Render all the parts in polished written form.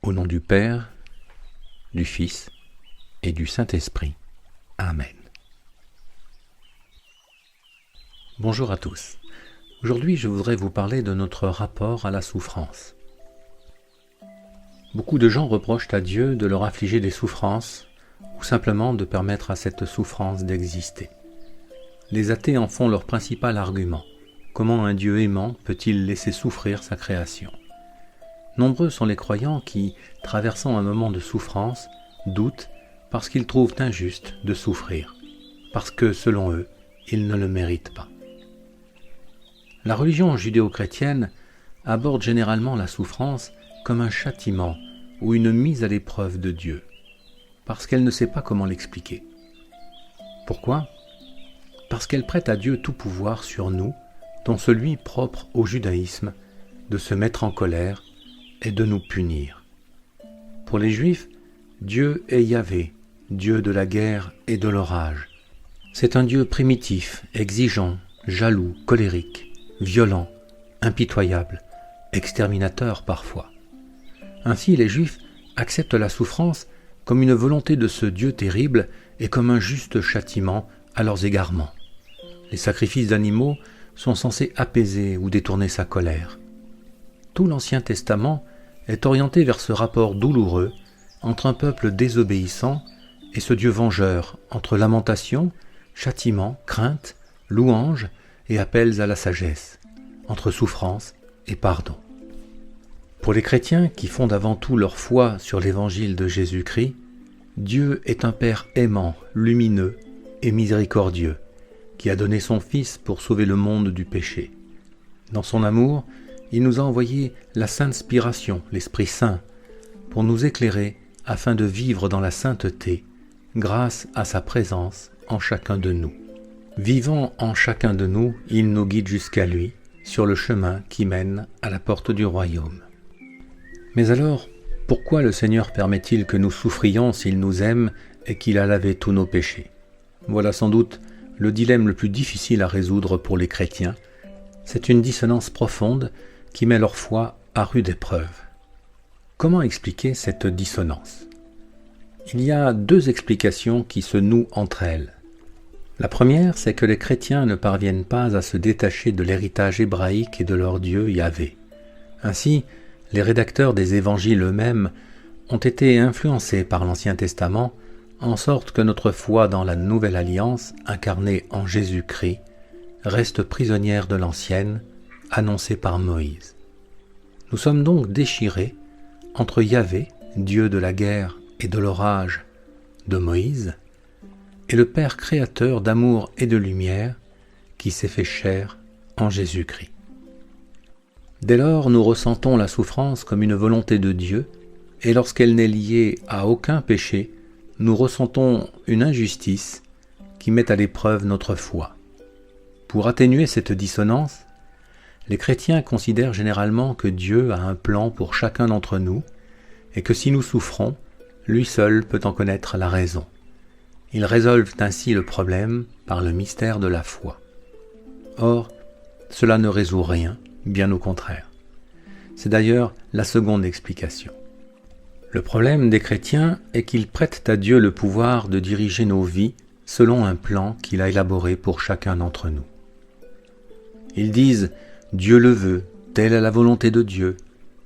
Au nom du Père, du Fils et du Saint-Esprit. Amen. Bonjour à tous. Aujourd'hui, je voudrais vous parler de notre rapport à la souffrance. Beaucoup de gens reprochent à Dieu de leur affliger des souffrances ou simplement de permettre à cette souffrance d'exister. Les athées en font leur principal argument. Comment un Dieu aimant peut-il laisser souffrir sa création ? Nombreux sont les croyants qui, traversant un moment de souffrance, doutent parce qu'ils trouvent injuste de souffrir, parce que, selon eux, ils ne le méritent pas. La religion judéo-chrétienne aborde généralement la souffrance comme un châtiment ou une mise à l'épreuve de Dieu, parce qu'elle ne sait pas comment l'expliquer. Pourquoi ? Parce qu'elle prête à Dieu tout pouvoir sur nous, dont celui propre au judaïsme, de se mettre en colère et de nous punir. Pour les Juifs, Dieu est Yahvé, Dieu de la guerre et de l'orage. C'est un Dieu primitif, exigeant, jaloux, colérique, violent, impitoyable, exterminateur parfois. Ainsi, les Juifs acceptent la souffrance comme une volonté de ce Dieu terrible et comme un juste châtiment à leurs égarements. Les sacrifices d'animaux sont censés apaiser ou détourner sa colère. Tout l'Ancien Testament est orienté vers ce rapport douloureux entre un peuple désobéissant et ce Dieu vengeur, entre lamentation, châtiment, crainte, louange et appels à la sagesse, entre souffrance et pardon. Pour les chrétiens qui fondent avant tout leur foi sur l'évangile de Jésus-Christ, Dieu est un Père aimant, lumineux et miséricordieux, qui a donné son Fils pour sauver le monde du péché. Dans son amour, il nous a envoyé la Sainte Spiration, l'Esprit Saint, pour nous éclairer afin de vivre dans la sainteté, grâce à sa présence en chacun de nous. Vivant en chacun de nous, il nous guide jusqu'à lui, sur le chemin qui mène à la porte du royaume. Mais alors, pourquoi le Seigneur permet-il que nous souffrions s'il nous aime et qu'il a lavé tous nos péchés ? Voilà sans doute le dilemme le plus difficile à résoudre pour les chrétiens. C'est une dissonance profonde qui met leur foi à rude épreuve. Comment expliquer cette dissonance ? Il y a deux explications qui se nouent entre elles. La première, c'est que les chrétiens ne parviennent pas à se détacher de l'héritage hébraïque et de leur Dieu Yahvé. Ainsi, les rédacteurs des évangiles eux-mêmes ont été influencés par l'Ancien Testament, en sorte que notre foi dans la Nouvelle Alliance, incarnée en Jésus-Christ, reste prisonnière de l'ancienne, annoncée par Moïse. Nous sommes donc déchirés entre Yahvé, Dieu de la guerre et de l'orage, de Moïse, et le Père créateur d'amour et de lumière, qui s'est fait chair en Jésus-Christ. Dès lors, nous ressentons la souffrance comme une volonté de Dieu, et lorsqu'elle n'est liée à aucun péché, nous ressentons une injustice qui met à l'épreuve notre foi. Pour atténuer cette dissonance, les chrétiens considèrent généralement que Dieu a un plan pour chacun d'entre nous et que si nous souffrons, lui seul peut en connaître la raison. Ils résolvent ainsi le problème par le mystère de la foi. Or, cela ne résout rien, bien au contraire. C'est d'ailleurs la seconde explication. Le problème des chrétiens est qu'ils prêtent à Dieu le pouvoir de diriger nos vies selon un plan qu'il a élaboré pour chacun d'entre nous. Ils disent « Dieu le veut, telle est la volonté de Dieu,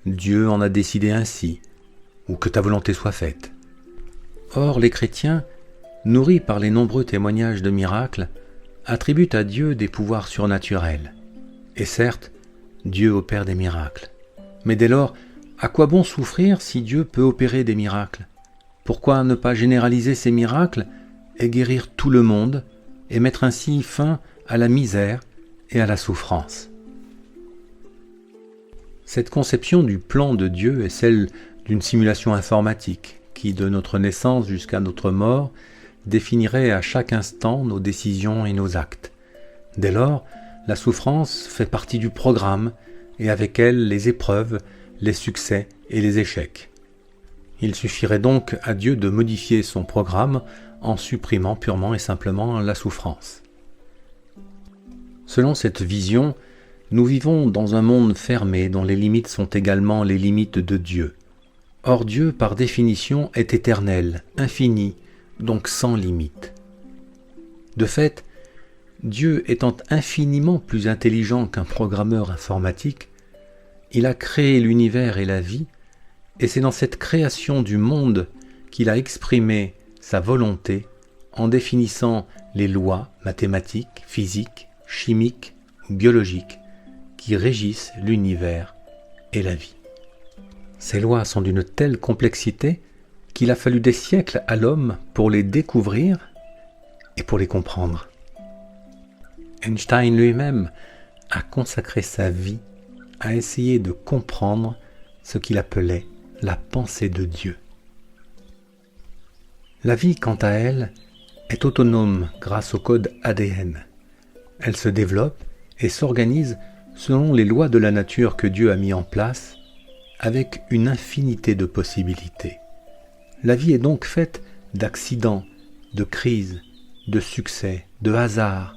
Dieu en a décidé ainsi, ou que ta volonté soit faite. » Or, les chrétiens, nourris par les nombreux témoignages de miracles, attribuent à Dieu des pouvoirs surnaturels. Et certes, Dieu opère des miracles. Mais dès lors, à quoi bon souffrir si Dieu peut opérer des miracles ? Pourquoi ne pas généraliser ces miracles et guérir tout le monde et mettre ainsi fin à la misère et à la souffrance ? Cette conception du plan de Dieu est celle d'une simulation informatique qui, de notre naissance jusqu'à notre mort, définirait à chaque instant nos décisions et nos actes. Dès lors, la souffrance fait partie du programme et avec elle les épreuves, les succès et les échecs. Il suffirait donc à Dieu de modifier son programme en supprimant purement et simplement la souffrance. Selon cette vision, nous vivons dans un monde fermé dont les limites sont également les limites de Dieu. Or Dieu, par définition, est éternel, infini, donc sans limite. De fait, Dieu étant infiniment plus intelligent qu'un programmeur informatique, il a créé l'univers et la vie, et c'est dans cette création du monde qu'il a exprimé sa volonté en définissant les lois mathématiques, physiques, chimiques ou biologiques qui régissent l'univers et la vie. Ces lois sont d'une telle complexité qu'il a fallu des siècles à l'homme pour les découvrir et pour les comprendre. Einstein lui-même a consacré sa vie à essayer de comprendre ce qu'il appelait la pensée de Dieu. La vie, quant à elle, est autonome grâce au code ADN. Elle se développe et s'organise selon les lois de la nature que Dieu a mis en place, avec une infinité de possibilités. La vie est donc faite d'accidents, de crises, de succès, de hasards,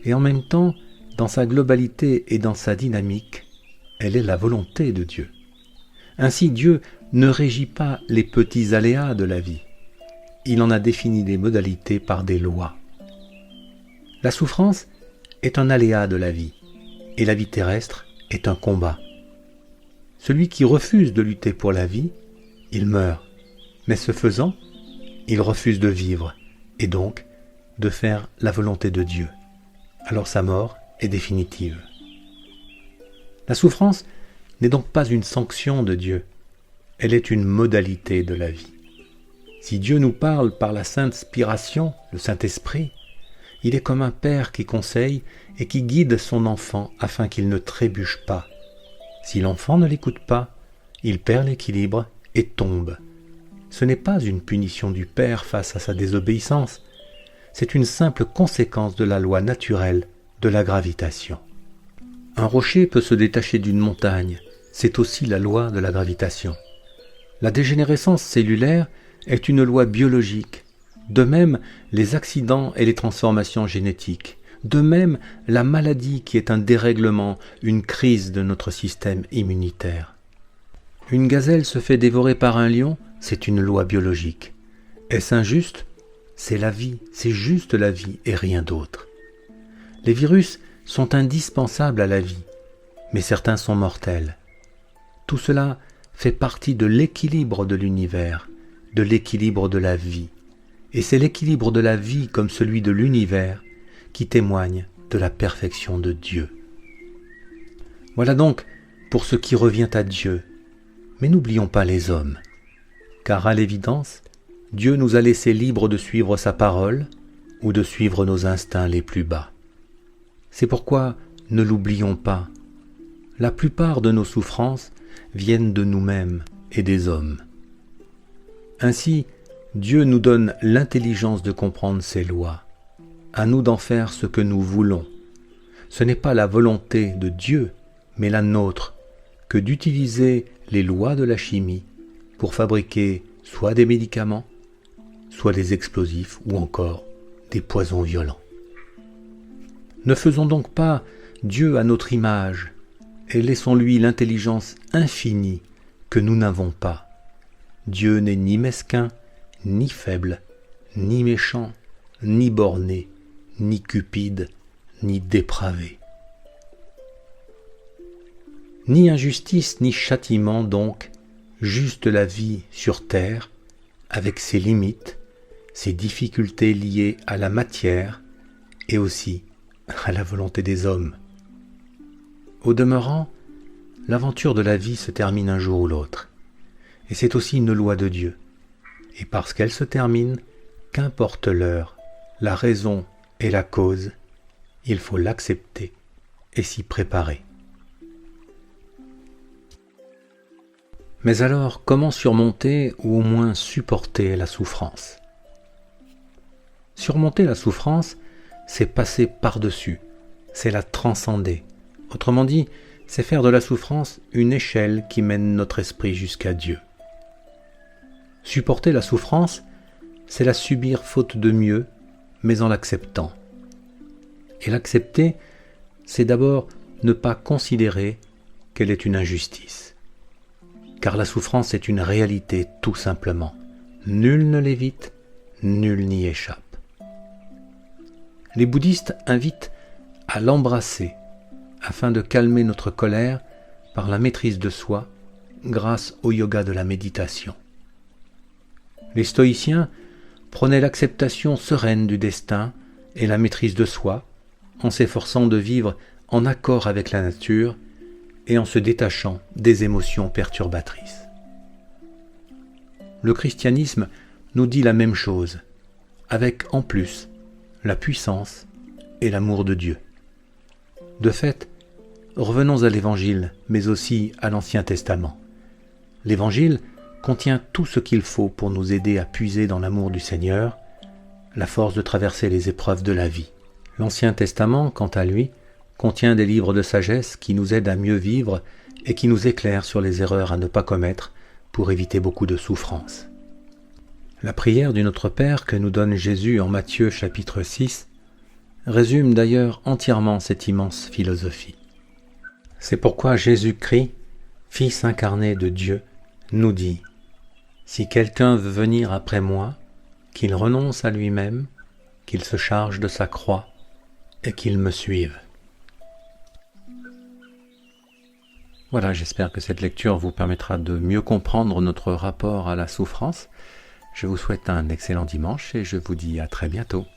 et en même temps, dans sa globalité et dans sa dynamique, elle est la volonté de Dieu. Ainsi, Dieu ne régit pas les petits aléas de la vie. Il en a défini les modalités par des lois. La souffrance est un aléa de la vie, et la vie terrestre est un combat. Celui qui refuse de lutter pour la vie, il meurt. Mais ce faisant, il refuse de vivre, et donc de faire la volonté de Dieu. Alors sa mort est définitive. La souffrance n'est donc pas une sanction de Dieu, elle est une modalité de la vie. Si Dieu nous parle par la sainte spiration, le Saint-Esprit, il est comme un père qui conseille et qui guide son enfant afin qu'il ne trébuche pas. Si l'enfant ne l'écoute pas, il perd l'équilibre et tombe. Ce n'est pas une punition du père face à sa désobéissance, c'est une simple conséquence de la loi naturelle de la gravitation. Un rocher peut se détacher d'une montagne, c'est aussi la loi de la gravitation. La dégénérescence cellulaire est une loi biologique, de même les accidents et les transformations génétiques, de même la maladie qui est un dérèglement, une crise de notre système immunitaire. Une gazelle se fait dévorer par un lion, c'est une loi biologique. Est-ce injuste ? C'est la vie, c'est juste la vie et rien d'autre. Les virus sont indispensables à la vie, mais certains sont mortels. Tout cela fait partie de l'équilibre de l'univers, de l'équilibre de la vie. Et c'est l'équilibre de la vie comme celui de l'univers qui témoigne de la perfection de Dieu. Voilà donc pour ce qui revient à Dieu. Mais n'oublions pas les hommes, car à l'évidence, Dieu nous a laissés libres de suivre sa parole ou de suivre nos instincts les plus bas. C'est pourquoi ne l'oublions pas. La plupart de nos souffrances viennent de nous-mêmes et des hommes. Ainsi, Dieu nous donne l'intelligence de comprendre ses lois. À nous d'en faire ce que nous voulons. Ce n'est pas la volonté de Dieu, mais la nôtre, que d'utiliser les lois de la chimie pour fabriquer soit des médicaments, soit des explosifs ou encore des poisons violents. Ne faisons donc pas Dieu à notre image et laissons-lui l'intelligence infinie que nous n'avons pas. Dieu n'est ni mesquin, ni faible, ni méchant, ni borné, ni cupide, ni dépravé. Ni injustice ni châtiment donc, juste la vie sur terre, avec ses limites, ses difficultés liées à la matière et aussi à la volonté des hommes. Au demeurant, l'aventure de la vie se termine un jour ou l'autre, et c'est aussi une loi de Dieu. Et parce qu'elle se termine, qu'importe l'heure, la raison et la cause, il faut l'accepter et s'y préparer. Mais alors, comment surmonter ou au moins supporter la souffrance ? Surmonter la souffrance, c'est passer par-dessus, c'est la transcender. Autrement dit, c'est faire de la souffrance une échelle qui mène notre esprit jusqu'à Dieu. Supporter la souffrance, c'est la subir faute de mieux, mais en l'acceptant. Et l'accepter, c'est d'abord ne pas considérer qu'elle est une injustice. car la souffrance est une réalité tout simplement. Nul ne l'évite, nul n'y échappe. Les bouddhistes invitent à l'embrasser afin de calmer notre colère par la maîtrise de soi grâce au yoga de la méditation. Les stoïciens prônaient l'acceptation sereine du destin et la maîtrise de soi en s'efforçant de vivre en accord avec la nature et en se détachant des émotions perturbatrices. Le christianisme nous dit la même chose, avec en plus la puissance et l'amour de Dieu. De fait, revenons à l'Évangile, mais aussi à l'Ancien Testament. L'Évangile contient tout ce qu'il faut pour nous aider à puiser dans l'amour du Seigneur, la force de traverser les épreuves de la vie. L'Ancien Testament, quant à lui, contient des livres de sagesse qui nous aident à mieux vivre et qui nous éclairent sur les erreurs à ne pas commettre pour éviter beaucoup de souffrance. La prière du Notre Père que nous donne Jésus en Matthieu chapitre 6 résume d'ailleurs entièrement cette immense philosophie. C'est pourquoi Jésus-Christ, Fils incarné de Dieu, nous dit « Si quelqu'un veut venir après moi, qu'il renonce à lui-même, qu'il se charge de sa croix et qu'il me suive. » Voilà, j'espère que cette lecture vous permettra de mieux comprendre notre rapport à la souffrance. Je vous souhaite un excellent dimanche et je vous dis à très bientôt.